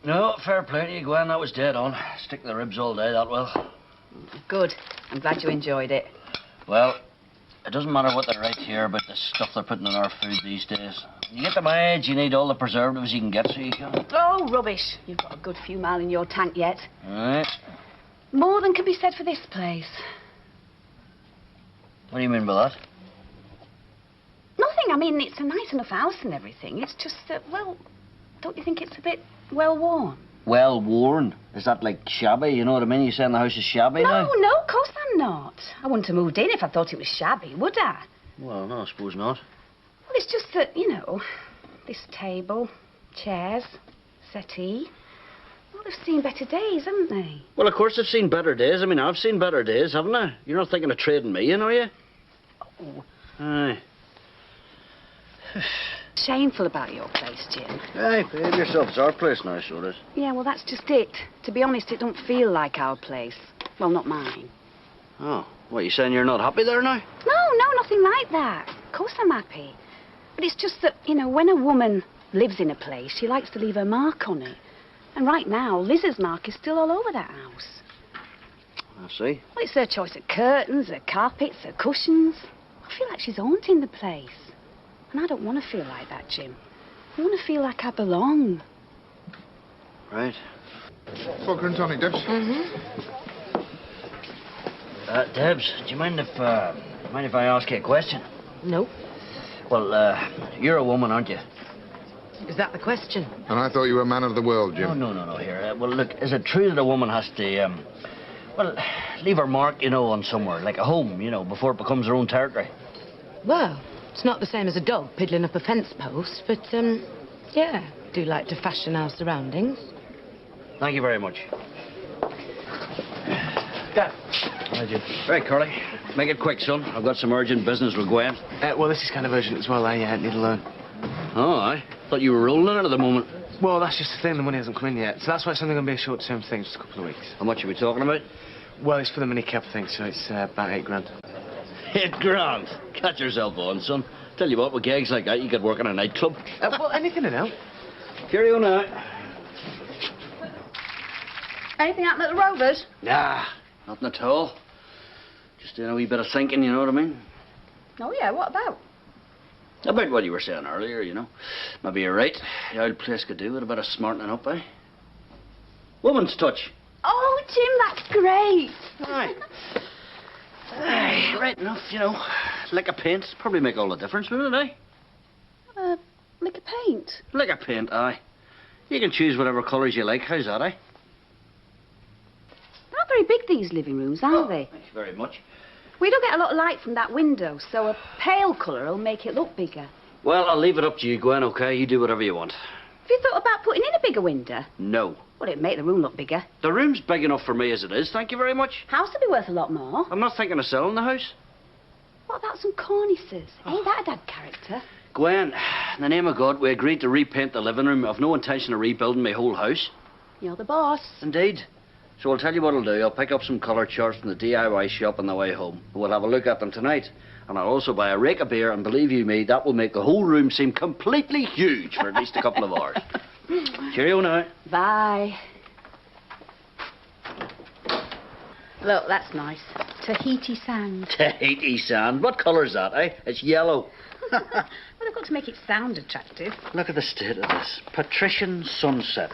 No, fair play to you, Gwen. That was dead on. Stick to the ribs all day, that will. Good. I'm glad you enjoyed it. Well, it doesn't matter what they write here about the stuff they're putting in our food these days. When you get to my age, you need all the preservatives you can get so you can. Oh, rubbish. You've got a good few mile in your tank yet. All right. More than can be said for this place. What do you mean by that? Nothing. I mean, it's a nice enough house and everything. It's just that, well, don't you think it's a bit well worn? Well worn? Is that like shabby? You know what I mean? You saying the house is shabby now? No, of course I'm not. I wouldn't have moved in if I thought it was shabby, would I? Well, no, I suppose not. Well, it's just that, you know, this table, chairs, settee. Well, they've seen better days, haven't they? Well, of course they've seen better days. I mean, I've seen better days, haven't I? You're not thinking of trading me in, are you? Oh. Aye. Shameful about your place, Jim. Aye, behave yourself. It's our place now, so it is. Yeah, well, that's just it. To be honest, it don't feel like our place. Well, not mine. Oh, what, you saying you're not happy there now? No, nothing like that. Of course I'm happy. But it's just that, you know, when a woman lives in a place, she likes to leave her mark on it. And right now, Liz's mark is still all over that house. I see. Well, it's her choice of curtains, her carpets, her cushions. I feel like she's haunting the place. And I don't want to feel like that, Jim. I want to feel like I belong. Right. Vodka and tonic, Debs. Mm-hmm. Debs, do you mind if I ask you a question? No. Well, you're a woman, aren't you? Is that the question? And I thought you were a man of the world, Jim. No, here. Well, look, is it true that a woman has to, leave her mark, you know, on somewhere, like a home, you know, before it becomes her own territory? Well, it's not the same as a dog piddling up a fence post, but, yeah, do like to fashion our surroundings. Thank you very much. Dad. Hi, Jim. Right, Curly. Make it quick, son. I've got some urgent business with Gwen. Well, this is kind of urgent as well. I need a loan. Oh, I thought you were rolling in it at the moment. Well, that's just the thing. The money hasn't come in yet. So that's why it's only going to be a short-term thing, just a couple of weeks. How much are we talking about? Well, it's for the minicab thing, so it's about 8 grand. 8 grand? Catch yourself on, son. Tell you what, with gigs like that, you could work in a nightclub. Well, anything to know. Cheerio now. Anything happened at the Rovers? Nah, nothing at all. Just doing a wee bit of thinking, you know what I mean? Oh, yeah, what about? About what you were saying earlier, you know. Maybe you're right. The old place could do with a bit of smartening up, eh? Woman's touch. Oh, Jim, that's great. Aye. Aye, right enough, you know. Lick of paint probably make all the difference, wouldn't it, eh? Lick of paint? Lick of paint, aye. You can choose whatever colours you like. How's that, eh? Not very big, these living rooms, are they? Thanks very much. We don't get a lot of light from that window, so a pale colour will make it look bigger. Well, I'll leave it up to you, Gwen, OK? You do whatever you want. Have you thought about putting in a bigger window? No. Well, it'd make the room look bigger. The room's big enough for me as it is, thank you very much. House would be worth a lot more. I'm not thinking of selling the house. What about some cornices? Ain't that a dad character? Gwen, in the name of God, we agreed to repaint the living room. I've no intention of rebuilding my whole house. You're the boss. Indeed. So I'll tell you what I'll do. I'll pick up some colour charts from the DIY shop on the way home. We'll have a look at them tonight. And I'll also buy a rake of beer, and believe you me, that will make the whole room seem completely huge for at least a couple of hours. Cheerio now. Bye. Look, that's nice. Tahiti sand. Tahiti sand? What colour's that, eh? It's yellow. Well, I've got to make it sound attractive. Look at the state of this. Patrician sunset.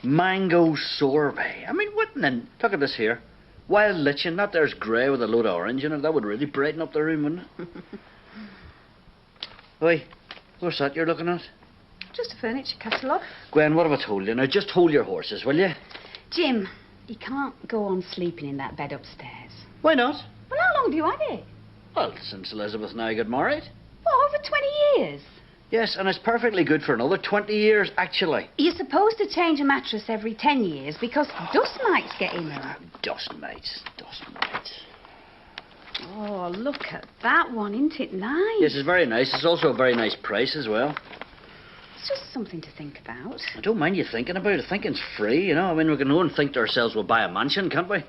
Mango sorbet. I mean, what in the... Look at this here. Wild lichen. That there's grey with a load of orange in it. That would really brighten up the room, wouldn't it? Oi, what's that you're looking at? Just a furniture catalogue. Gwen, what have I told you? Now, just hold your horses, will you? Jim, you can't go on sleeping in that bed upstairs. Why not? Well, how long have you had it? Well, since Elizabeth and I got married. What, over 20 years? Yes, and it's perfectly good for another 20 years, actually. You're supposed to change a mattress every 10 years because dust mites get in there. Dust mites. Oh, look at that one. Isn't it nice? Yes, it's very nice. It's also a very nice price as well. It's just something to think about. I don't mind you thinking about it. Thinking's free, you know. I mean, we can go and think to ourselves we'll buy a mansion, can't we?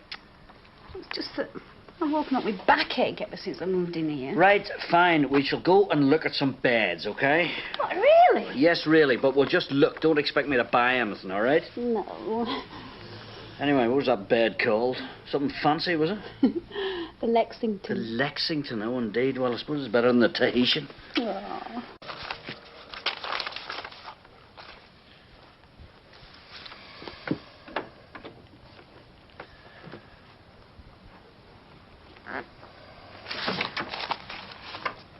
It's just that I've woken up with backache ever since I moved in here. Right, fine. We shall go and look at some beds, okay? What, really? Yes, really, but we'll just look. Don't expect me to buy anything, all right? No. Anyway, what was that bed called? Something fancy, was it? The The Lexington. Lexington, oh, indeed. Well, I suppose it's better than the Tahitian. Oh.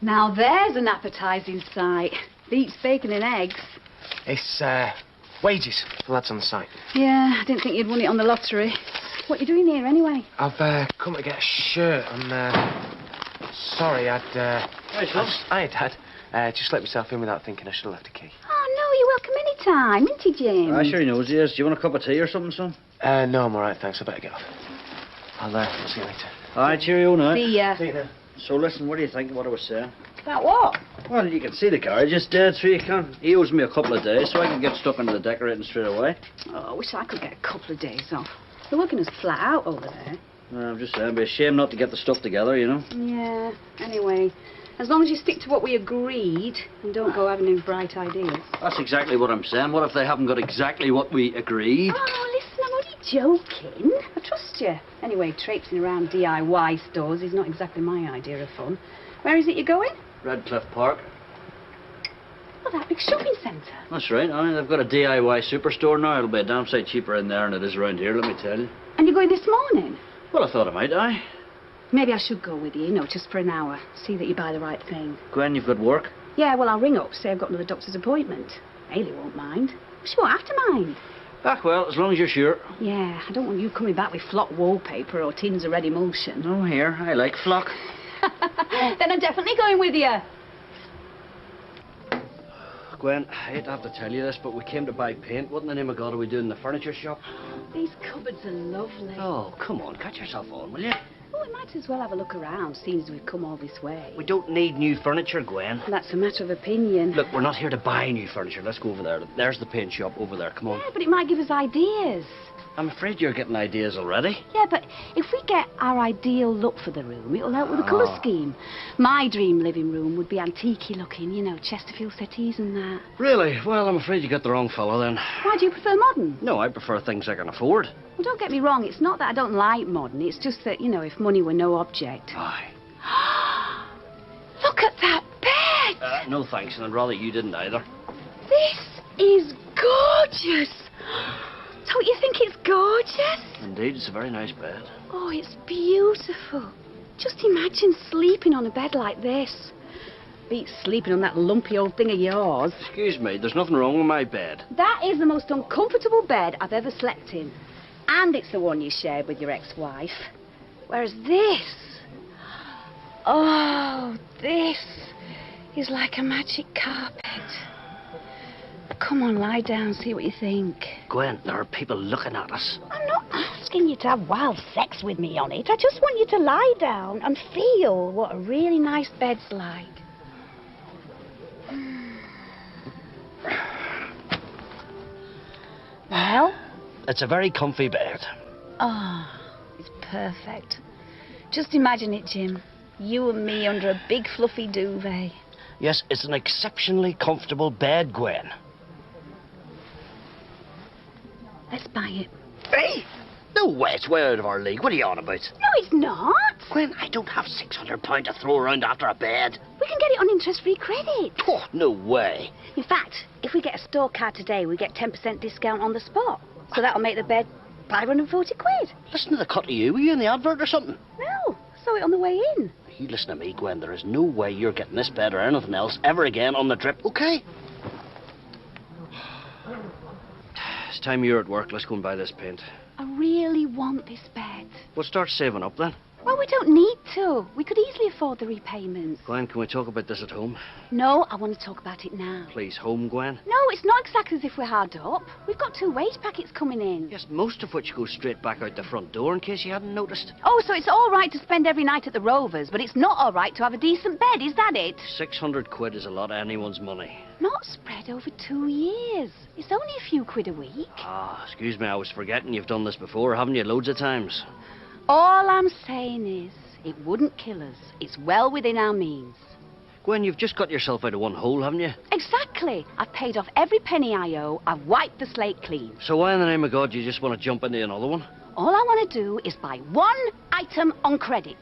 Now there's an appetising sight. Beats bacon and eggs. It's, wages. Well, that's on the site. Yeah, I didn't think you'd won it on the lottery. What are you doing here anyway? I've, come to get a shirt. I'm, sorry, I'd, Hey, son. Hi, Dad. Just let myself in without thinking I should have left a key. Oh, no, you're welcome any time, isn't he, Jim? I sure he knows he is. Do you want a cup of tea or something, son? No, I'm all right, thanks. I better get off. I'll see you later. All right, cheerio now. See ya. See you then. So, listen, what do you think of what I was saying? About what? Well, you can see the carriage is dead, so you can. He owes me a couple of days, so I can get stuck into the decorating straight away. Oh, I wish I could get a couple of days off. They're working us flat out over there. I'm just saying, it'd be a shame not to get the stuff together, you know. Yeah, anyway, as long as you stick to what we agreed and don't go having any bright ideas. That's exactly what I'm saying. What if they haven't got exactly what we agreed? Oh, listen, I'm only joking. I trust you. Anyway, traipsing around DIY stores is not exactly my idea of fun. Where is it you're going? Redcliffe Park. Oh, that big shopping centre. That's right. I mean, they've got a DIY superstore now. It'll be a damn sight cheaper in there than it is around here, let me tell you. And you're going this morning? Well, I thought I might, aye. Maybe I should go with you, just for an hour. See that you buy the right thing. Gwen, you've got work? Yeah, well, I'll ring up, say I've got another doctor's appointment. Hayley won't mind. She won't have to mind. Ah, well, as long as you're sure. Yeah, I don't want you coming back with flock wallpaper or tins of red emulsion. Oh, here, I like flock. Then I'm definitely going with you. Gwen, I hate to have to tell you this, but we came to buy paint. What in the name of God are we doing in the furniture shop? These cupboards are lovely. Oh, come on, cut yourself on, will you? Oh, we might as well have a look around, seeing as we've come all this way. We don't need new furniture, Gwen. That's a matter of opinion. Look, we're not here to buy new furniture. Let's go over there. There's the paint shop over there. Come on. Yeah, but it might give us ideas. I'm afraid you're getting ideas already. Yeah, but if we get our ideal look for the room, it'll help with the colour scheme. My dream living room would be antique-y looking, Chesterfield settees and that. Really? Well, I'm afraid you got the wrong fellow then. Why do you prefer modern? No, I prefer things I can afford. Well, don't get me wrong, it's not that I don't like modern, it's just that, if money were no object. Aye. Look at that bed! No thanks, and I'd rather you didn't either. This is gorgeous! Don't you think it's gorgeous? Indeed, it's a very nice bed. Oh, it's beautiful. Just imagine sleeping on a bed like this. Beats sleeping on that lumpy old thing of yours. Excuse me, there's nothing wrong with my bed. That is the most uncomfortable bed I've ever slept in. And it's the one you shared with your ex-wife. Whereas this... Oh, this is like a magic carpet. Come on, lie down, see what you think. Gwen, there are people looking at us. I'm not asking you to have wild sex with me on it. I just want you to lie down and feel what a really nice bed's like. Well? It's a very comfy bed. Oh, it's perfect. Just imagine it, Jim. You and me under a big fluffy duvet. Yes, it's an exceptionally comfortable bed, Gwen. Let's buy it. Hey! No way, it's way out of our league. What are you on about? No, it's not. Gwen, I don't have £600 to throw around after a bed. We can get it on interest-free credit. Oh, no way. In fact, if we get a store card today, we get 10% discount on the spot. So that'll make the bed 540 quid. Listen to the cut of you. Were you in the advert or something? No, saw it on the way in. You listen to me, Gwen. There is no way you're getting this bed or anything else ever again on the trip, okay? It's time you're at work. Let's go and buy this paint. I really want this bed. We'll start saving up then. Well, we don't need to. We could easily afford the repayments. Gwen, can we talk about this at home? No, I want to talk about it now. Please, home, Gwen. No, it's not exactly as if we're hard up. We've got 2 wage packets coming in. Yes, most of which go straight back out the front door, in case you hadn't noticed. Oh, so it's all right to spend every night at the Rovers, but it's not all right to have a decent bed, is that it? 600 quid is a lot of anyone's money. Not spread over 2 years. It's only a few quid a week. Ah, excuse me, I was forgetting you've done this before, haven't you, loads of times? All I'm saying is, It wouldn't kill us. It's well within our means. Gwen, you've just got yourself out of one hole, haven't you? Exactly. I've paid off every penny I owe. I've wiped the slate clean. So why in the name of God do you just want to jump into another one? All I want to do is buy one item on credit.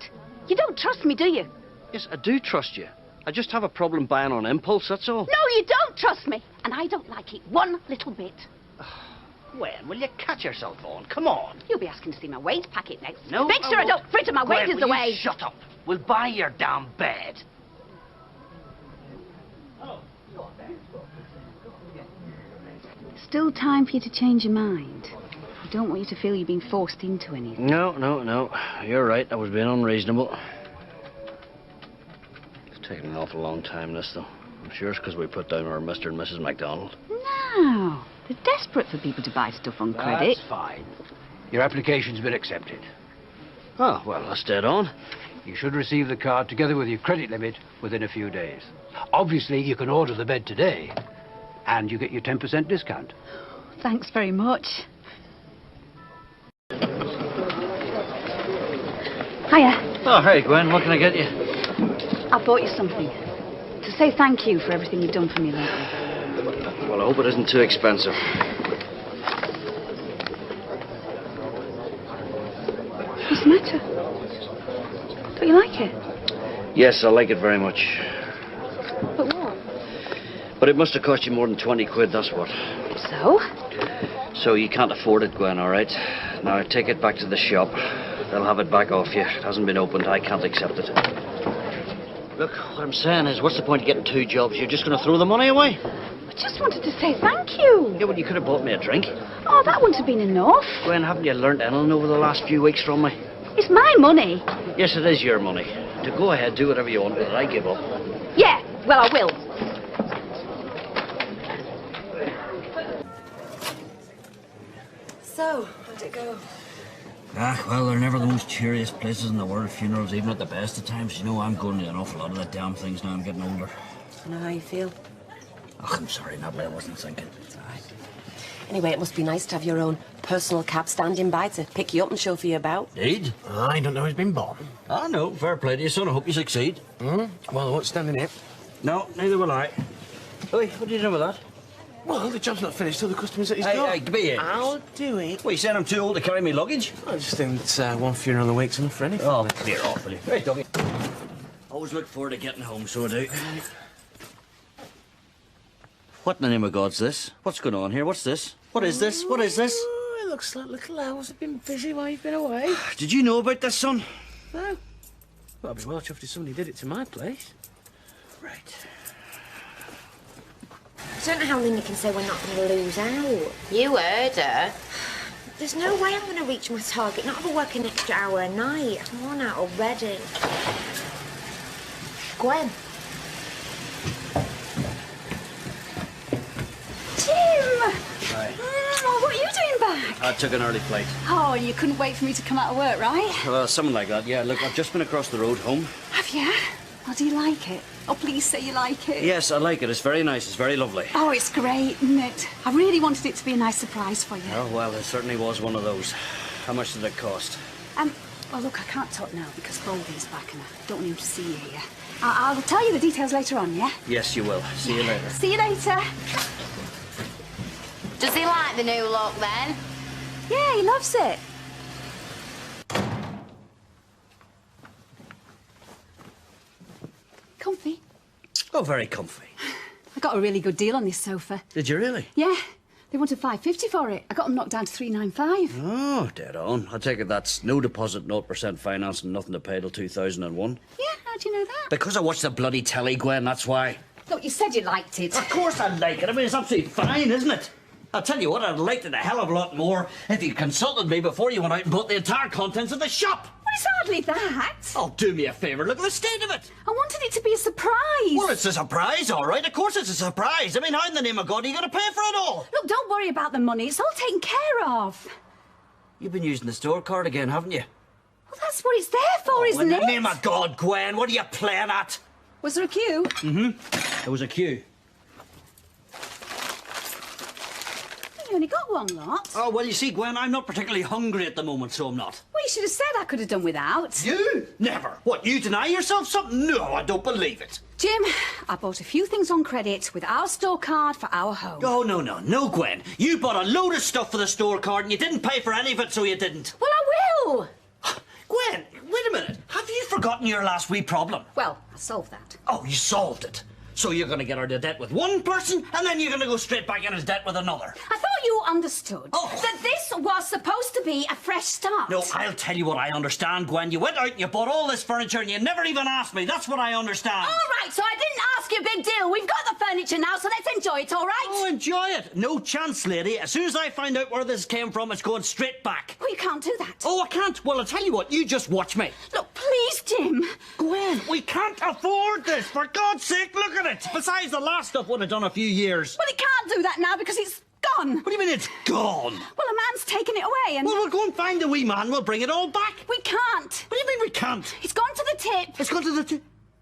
You don't trust me, do you? Yes, I do trust you. I just have a problem buying on impulse, that's all. No, you don't trust me. And I don't like it one little bit. Gwen, will you catch yourself on? Come on. You'll be asking to see my wage packet next. No, Make sure I don't fritter my Gwen, wages will away. You shut up. We'll buy your damn bed. Still time for you to change your mind. I don't want you to feel you've been forced into anything. No. You're right. I was being unreasonable. It's taken an awful long time, this, though. I'm sure it's because we put down our Mr. and Mrs. McDonald. No. They're desperate for people to buy stuff on credit. That's fine. Your application's been accepted. Oh, well, that's dead on. You should receive the card together with your credit limit within a few days. Obviously, you can order the bed today, and you get your 10% discount. Thanks very much. Hiya. Oh, hey, Gwen, what can I get you? I bought you something. To say thank you for everything you've done for me lately. Well, I hope it isn't too expensive. What's the matter? Don't you like it? Yes, I like it very much. But what? But it must have cost you more than 20 quid, that's what. So? So you can't afford it, Gwen, all right? Now, take it back to the shop. They'll have it back off you. It hasn't been opened. I can't accept it. Look, what I'm saying is, what's the point of getting two jobs? You're just going to throw the money away? I just wanted to say thank you. Yeah, well, you could have bought me a drink. Oh, that wouldn't have been enough. Gwen, haven't you learnt anything over the last few weeks from me? It's my money. Yes, it is your money. To go ahead, do whatever you want, but I give up. Yeah, well, I will. So, how'd it go? Well, they're never the most cheeriest places in the world, funerals, even at the best of times. You know, I'm going to an awful lot of the damn things now. I'm getting older. I know how you feel. Oh, I'm sorry, Natalie, I wasn't thinking. It's all right. Anyway, it must be nice to have your own personal cab standing by to pick you up and chauffeur you about. Indeed? I don't know who's been born. Ah, no, fair play to you, son. I hope you succeed. Well, I won't stand in it. No, neither will I. Oi, what do you do with that? Well, the job's not finished till the customer's at his door. Hey, give me it. I'll do it. What, you saying I'm too old to carry me luggage? I just think it's one funeral a week's enough for anything. Oh, clear off, will you? Hey, doggy. Always look forward to getting home, so I do. What in the name of God's this? What's going on here? What's this? What is this? What is this? Oh, it looks like little Owls have been busy while you've been away. Did you know about this, son? No. Well, I'd be well chuffed if somebody did it to my place. Right. I don't know how Linda can say we're not going to lose out. You heard her. There's no way I'm going to reach my target, not have work an extra hour a night. I'm worn out already. Gwen. Tim! Hi. What are you doing back? I took an early flight. Oh, you couldn't wait for me to come out of work, right? Well, something like that, yeah. Look, I've just been across the road home. Have you? Oh, do you like it? Oh, please say you like it. Yes, I like it. It's very nice. It's very lovely. Oh, it's great, isn't it? I really wanted it to be a nice surprise for you. Oh, well, it certainly was one of those. How much did it cost? Well, look, I can't talk now because Baldy's back and I don't want him to see you here. I'll tell you the details later on, yeah? Yes, you will. See you later. See you later. Does he like the new look then? Yeah, he loves it. Comfy. Oh, very comfy. I got a really good deal on this sofa. Did you really? Yeah, they wanted $550 for it. I got them knocked down to $395. Oh, dead on. I take it that's no deposit, 0% finance and nothing to pay till 2001. Yeah, how do you know that? Because I watched the bloody telly, Gwen, that's why. Look, you said you liked it. Of course I like it. I mean, it's absolutely fine, isn't it? I'll tell you what, I'd liked it a hell of a lot more if you consulted me before you went out and bought the entire contents of the shop. Well, it's hardly that. Oh, do me a favour. Look at the state of it. I wanted it to be a surprise. Well, it's a surprise, all right. Of course it's a surprise. I mean, how in the name of God are you going to pay for it all? Look, don't worry about the money. It's all taken care of. You've been using the store card again, haven't you? Well, that's what it's there for, isn't In it? the name of God, Gwen, what are you playing at? Was there a queue? There was a queue. you only got one lot. Oh, well, you see, Gwen, I'm not particularly hungry at the moment, so I'm not. Well, you should have said I could have done without. You? Never. What, you deny yourself something? No, I don't believe it. Jim, I bought a few things on credit with our store card for our home. Oh, no, Gwen. You bought a load of stuff for the store card and you didn't pay for any of it, so you didn't. Well, I will. Gwen, wait a minute. Have you forgotten your last wee problem? Well, I solved that. Oh, you solved it. So you're going to get out of debt with one person, and then you're going to go straight back into debt with another. I thought you understood that this was supposed to be a fresh start. No, I'll tell you what I understand, Gwen. You went out and you bought all this furniture and you never even asked me. That's what I understand. All right, so I didn't ask you, big deal. We've got the furniture now, so let's enjoy it, all right? Oh, enjoy it. No chance, lady. As soon as I find out where this came from, it's going straight back. Well, you can't do that. Oh, I can't. Well, I'll tell you what. You just watch me. Look, please, Jim. Gwen, we can't afford this. For God's sake, look at it. Besides, the last stuff would have done a few years. Well, he can't do that now because it's gone. What do you mean it's gone? Well, a man's taken it away and... Well, we'll go and find the wee man. We'll bring it all back. We can't. What do you mean we can't? It's gone to the tip. It's gone to the tip.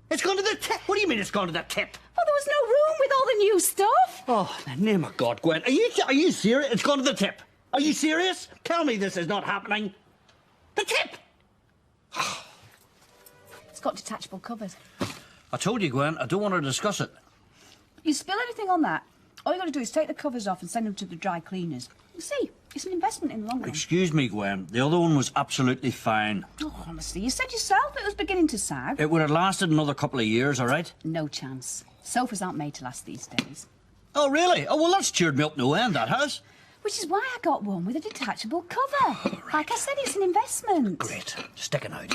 It's gone to the tip. What do you mean it's gone to the tip? Well, there was no room with all the new stuff. Oh, in the name of God, Gwen. Are you serious? It's gone to the tip. Are you serious? Tell me this is not happening. The tip! It's got detachable covers. I told you, Gwen, I don't want to discuss it. You spill anything on that, all you got to do is take the covers off and send them to the dry cleaners. You see, it's an investment in the long run. Excuse me, Gwen. The other one was absolutely fine. Oh, honestly, you said yourself it was beginning to sag. It would have lasted another couple of years, all right? No chance. Sofas aren't made to last these days. Oh, really? Oh, well, that's cheered me up no end, that has. Which is why I got one with a detachable cover. Like I said, it's an investment. Great. Sticking out.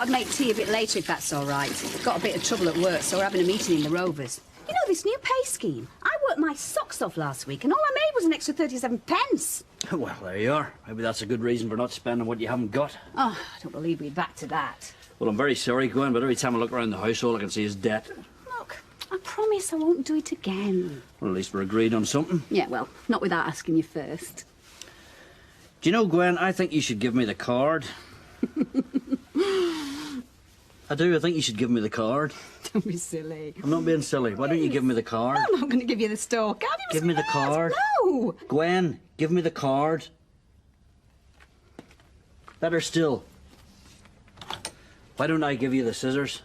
I'd make tea a bit later if that's all right. Got a bit of trouble at work, so we're having a meeting in the Rovers. You know, this new pay scheme. I worked my socks off last week and all I made was an extra 37 pence. Well, there you are. Maybe that's a good reason for not spending what you haven't got. Oh, I don't believe we're back to that. Well, I'm very sorry, Gwen, but every time I look around the house, all I can see is debt. Look, I promise I won't do it again. Well, at least we're agreed on something. Yeah, well, not without asking you first. Do you know, Gwen, I think you should give me the card. I do. I think you should give me the card. Don't be silly. I'm not being silly. Why don't you give me the card? I'm not going to give you the store card. Give me the card. No. Gwen, give me the card. Better still. Why don't I give you the scissors?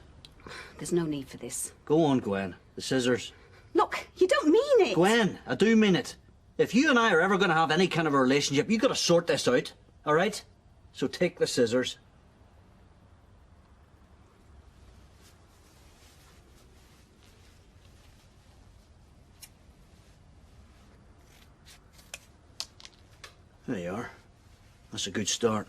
There's no need for this. Go on, Gwen. The scissors. Look, you don't mean it. Gwen, I do mean it. If you and I are ever going to have any kind of a relationship, you've got to sort this out. All right? So take the scissors. There you are. That's a good start.